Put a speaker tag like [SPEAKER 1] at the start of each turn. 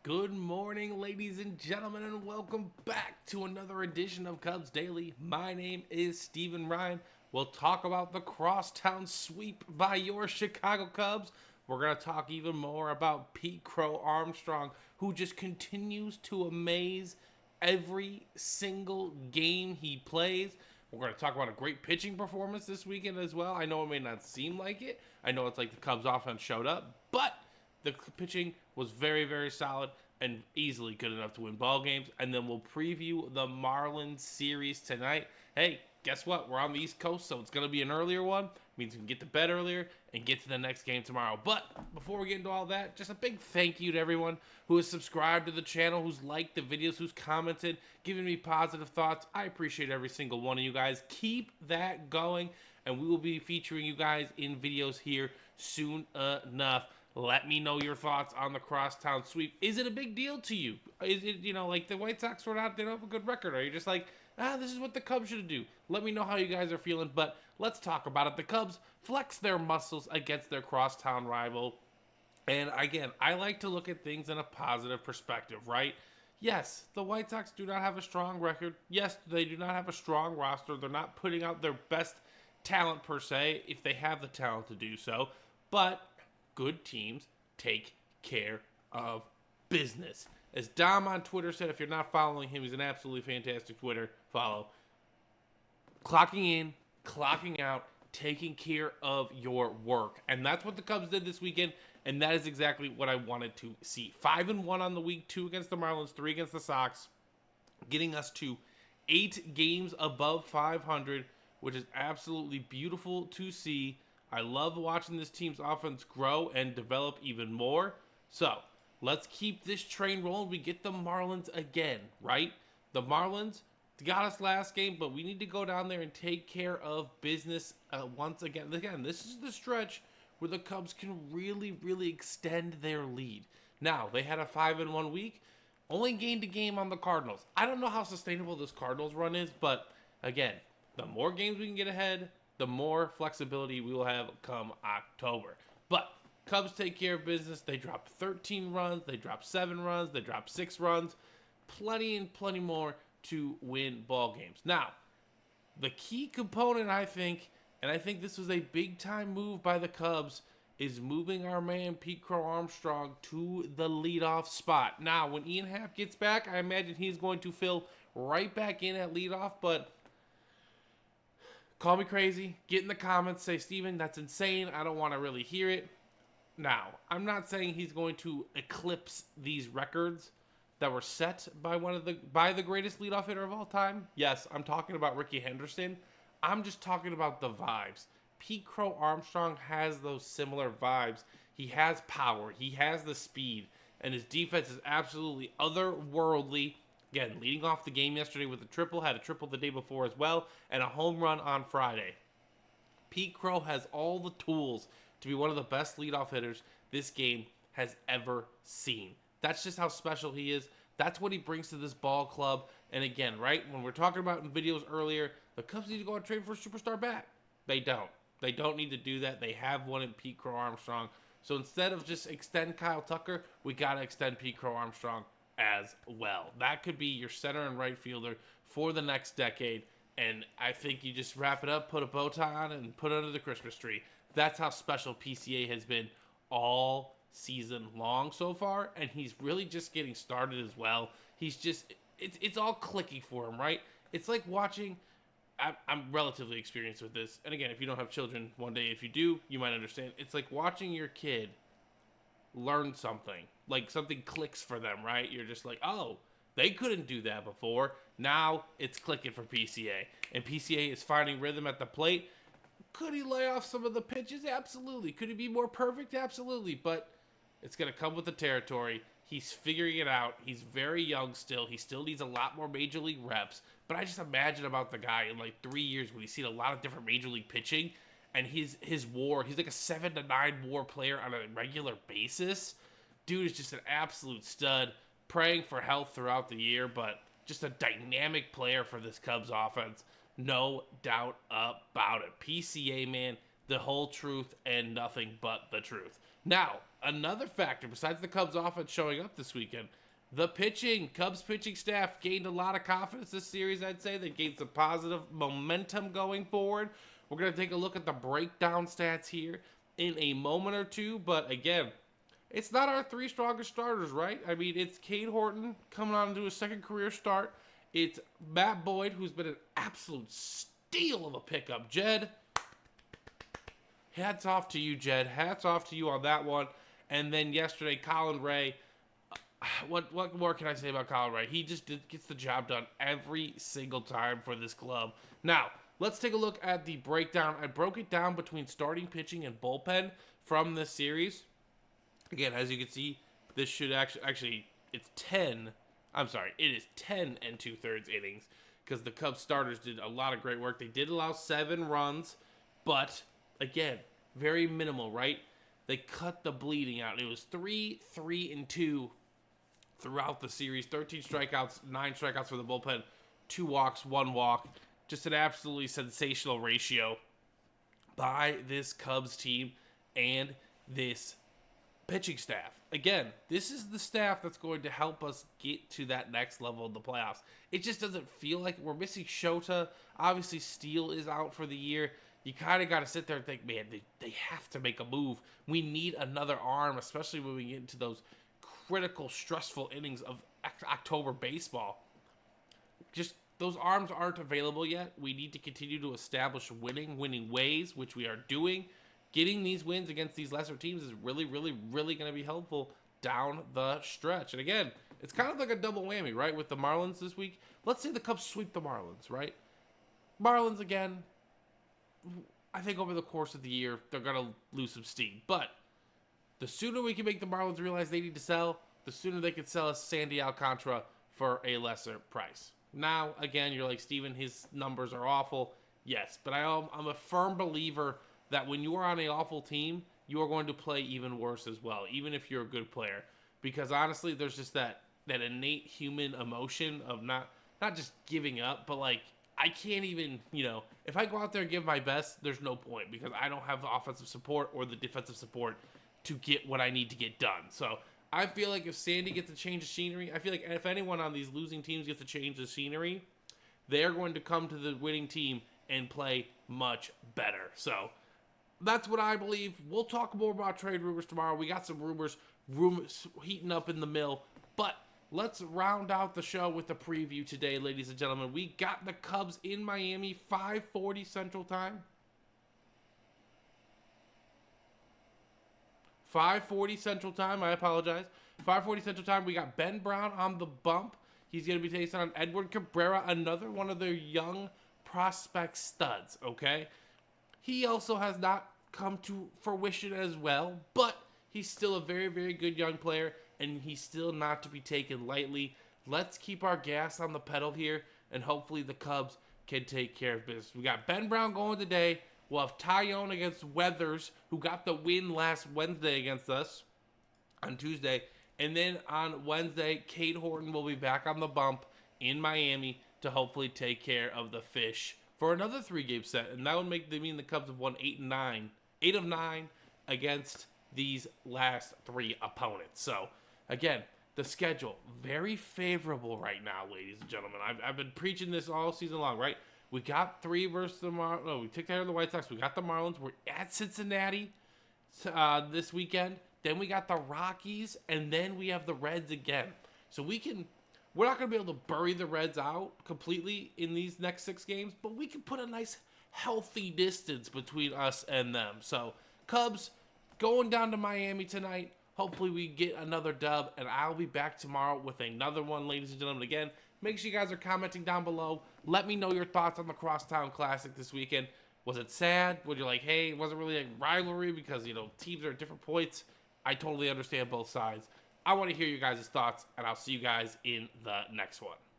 [SPEAKER 1] Good morning, ladies and gentlemen, and welcome back to another edition of Cubs Daily. My name is Steven Ryan. We'll talk about the crosstown sweep by your Chicago Cubs. We're going to talk even more about Pete Crow Armstrong, who just continues to amaze every single game he plays. We're going to talk about a great pitching performance this weekend as well. I know it may not seem like it. I know it's like the Cubs offense showed up, but the pitching was very, very solid and easily good enough to win ball games. And then we'll preview the Marlins series tonight. Hey, guess what? We're on the East Coast, so it's going to be an earlier one. It means we can get to bed earlier and get to the next game tomorrow. But before we get into all that, just a big thank you to everyone who has subscribed to the channel, who's liked the videos, who's commented, giving me positive thoughts. I appreciate every single one of you guys. Keep that going, and we will be featuring you guys in videos here soon enough. Let me know your thoughts on the crosstown sweep. Is it a big deal to you? Is it, like the White Sox were not, they don't have a good record? Or are you just like, this is what the Cubs should do? Let me know how you guys are feeling, but let's talk about it. The Cubs flex their muscles against their crosstown rival. And again, I like to look at things in a positive perspective, right? Yes, the White Sox do not have a strong record. Yes, they do not have a strong roster. They're not putting out their best talent per se, if they have the talent to do so. But good teams take care of business. As Dom on Twitter said, if you're not following him, he's an absolutely fantastic Twitter follow. Clocking in, clocking out, taking care of your work. And that's what the Cubs did this weekend, and that is exactly what I wanted to see. 5-1 on the week, 2 against the Marlins, 3 against the Sox, getting us to 8 games above 500, which is absolutely beautiful to see. I love watching this team's offense grow and develop even more. So, let's keep this train rolling. We get the Marlins again, right? The Marlins got us last game, but we need to go down there and take care of business once again. Again, this is the stretch where the Cubs can really, really extend their lead. Now, they had a 5-1 week, only gained a game on the Cardinals. I don't know how sustainable this Cardinals run is, but again, the more games we can get ahead, the more flexibility we will have come October. But Cubs take care of business. They dropped 13 runs. They dropped 7 runs. They dropped 6 runs. Plenty and plenty more to win ball games. Now, the key component, I think, and I think this was a big-time move by the Cubs, is moving our man Pete Crow Armstrong to the leadoff spot. Now, when Ian Happ gets back, I imagine he's going to fill right back in at leadoff, but call me crazy. Get in the comments. Say, Steven, that's insane. I don't want to really hear it. Now, I'm not saying he's going to eclipse these records that were set by the greatest leadoff hitter of all time. Yes, I'm talking about Ricky Henderson. I'm just talking about the vibes. Pete Crow Armstrong has those similar vibes. He has power. He has the speed. And his defense is absolutely otherworldly. Again, leading off the game yesterday with a triple, had a triple the day before as well, and a home run on Friday. Pete Crow has all the tools to be one of the best leadoff hitters this game has ever seen. That's just how special he is. That's what he brings to this ball club. And again, right, when we're talking about in videos earlier, the Cubs need to go and trade for a superstar bat. They don't. They don't need to do that. They have one in Pete Crow Armstrong. So instead of just extend Kyle Tucker, we got to extend Pete Crow Armstrong as well. That could be your center and right fielder for the next decade, and I think you just wrap it up, put a bow tie on, and put it under the Christmas tree. That's how special PCA has been all season long so far, and he's really just getting started as well. He's just, it's all clicky for him, right? It's like watching, I'm relatively experienced with this, and again, if you don't have children, one day if you do, you might understand. It's like watching your kid learn something. Like something clicks for them, right? You're just like, oh, they couldn't do that before. Now it's clicking for PCA. And PCA is finding rhythm at the plate. Could he lay off some of the pitches? Absolutely. Could he be more perfect? Absolutely. But it's going to come with the territory. He's figuring it out. He's very young still. He still needs a lot more major league reps. But I just imagine about the guy in like 3 years when he's seen a lot of different major league pitching. And his WAR, he's like a 7 to 9 WAR player on a regular basis. Dude is just an absolute stud, praying for health throughout the year, but just a dynamic player for this Cubs offense. No doubt about it. PCA, man, the whole truth and nothing but the truth. Now, another factor besides the Cubs offense showing up this weekend, the pitching. Cubs pitching staff gained a lot of confidence this series, I'd say. They gained some positive momentum going forward. We're going to take a look at the breakdown stats here in a moment or two. But again, it's not our three strongest starters, right? I mean, it's Cade Horton coming on to his second career start. It's Matt Boyd, who's been an absolute steal of a pickup. Jed, hats off to you, Jed. Hats off to you on that one. And then yesterday, Colin Ray. What more can I say about Colin Ray? He just gets the job done every single time for this club. Now, let's take a look at the breakdown. I broke it down between starting pitching and bullpen from this series. Again, as you can see, this should actually it's 10. I'm sorry, it is 10 and 2/3 innings because the Cubs starters did a lot of great work. They did allow 7 runs, but again, very minimal, right? They cut the bleeding out. It was 3, 3, and 2 throughout the series. 13 strikeouts, 9 strikeouts for the bullpen, 2 walks, 1 walk. Just an absolutely sensational ratio by this Cubs team and this pitching staff. Again, this is the staff that's going to help us get to that next level of the playoffs. It just doesn't feel like we're missing Shota. Obviously, Steele is out for the year. You kind of got to sit there and think, man, they have to make a move. We need another arm, especially when we get into those critical, stressful innings of October baseball. Just those arms aren't available yet. We need to continue to establish winning ways, which we are doing. Getting these wins against these lesser teams is really, really, really going to be helpful down the stretch. And again, it's kind of like a double whammy, right? With the Marlins this week. Let's say the Cubs sweep the Marlins, right? Marlins, again, I think over the course of the year, they're going to lose some steam. But the sooner we can make the Marlins realize they need to sell, the sooner they can sell us Sandy Alcantara for a lesser price. Now, again, you're like, Steven, his numbers are awful. Yes, but I'm a firm believer that when you are on an awful team, you are going to play even worse as well, even if you're a good player. Because honestly, there's just that innate human emotion of not just giving up, but like, I can't even, if I go out there and give my best, there's no point because I don't have the offensive support or the defensive support to get what I need to get done. So I feel like if Sandy gets to change the scenery, I feel like if anyone on these losing teams gets to change the scenery, they're going to come to the winning team and play much better. So that's what I believe. We'll talk more about trade rumors tomorrow. We got some rumors heating up in the mill. But let's round out the show with the preview today, ladies and gentlemen. We got the Cubs in Miami, 5:40 Central Time. 5:40 Central Time. I apologize. 5:40 Central Time. We got Ben Brown on the bump. He's going to be taking on Edward Cabrera, another one of their young prospect studs, okay? He also has not come to fruition as well, but he's still a very, very good young player, and he's still not to be taken lightly. Let's keep our gas on the pedal here, and hopefully the Cubs can take care of business. We got Ben Brown going today. We'll have Tyone against Weathers, who got the win last Wednesday against us on Tuesday. And then on Wednesday, Cade Horton will be back on the bump in Miami to hopefully take care of the Fish for another 3-game set. And that would mean the Cubs have won 8 of 9 against these last 3 opponents. So, again, the schedule, very favorable right now, ladies and gentlemen. I've been preaching this all season long, right? We got 3 versus the Marlins. No, we took care of the White Sox. We got the Marlins. We're at Cincinnati this weekend. Then we got the Rockies, and then we have the Reds again. So we're not going to be able to bury the Reds out completely in these next 6 games, but we can put a nice healthy distance between us and them. So Cubs going down to Miami tonight. Hopefully we get another dub, and I'll be back tomorrow with another one, ladies and gentlemen. Again, make sure you guys are commenting down below. Let me know your thoughts on the Crosstown Classic this weekend. Was it sad? Were you like, hey, it wasn't really a rivalry because, teams are at different points? I totally understand both sides. I want to hear you guys' thoughts, and I'll see you guys in the next one.